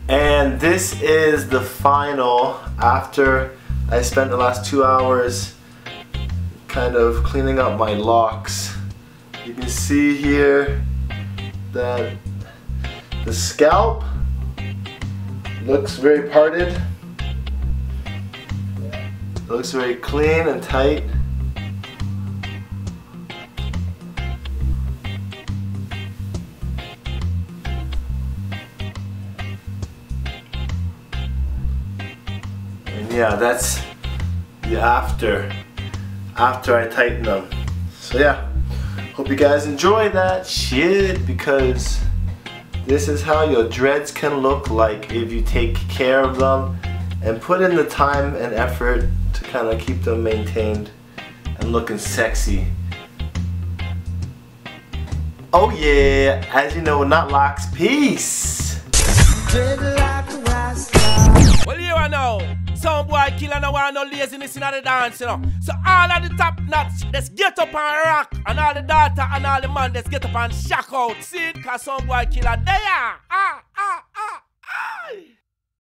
And this is the final after I spent the last 2 hours kind of cleaning up my locks. You can see here that the scalp looks very parted. It looks very clean and tight. And yeah, that's the after I tighten them. So yeah, hope you guys enjoy that shit, because this is how your dreads can look like if you take care of them and put in the time and effort to kind of keep them maintained and looking sexy. Oh yeah, as you know, not locks, peace. Well, you know, some boy killer no want no laziness in the dance, you know. So all of the top nuts, let's get up and rock, and all the daughter and all the man, let's get up and shock out. See, cause some boy killer there.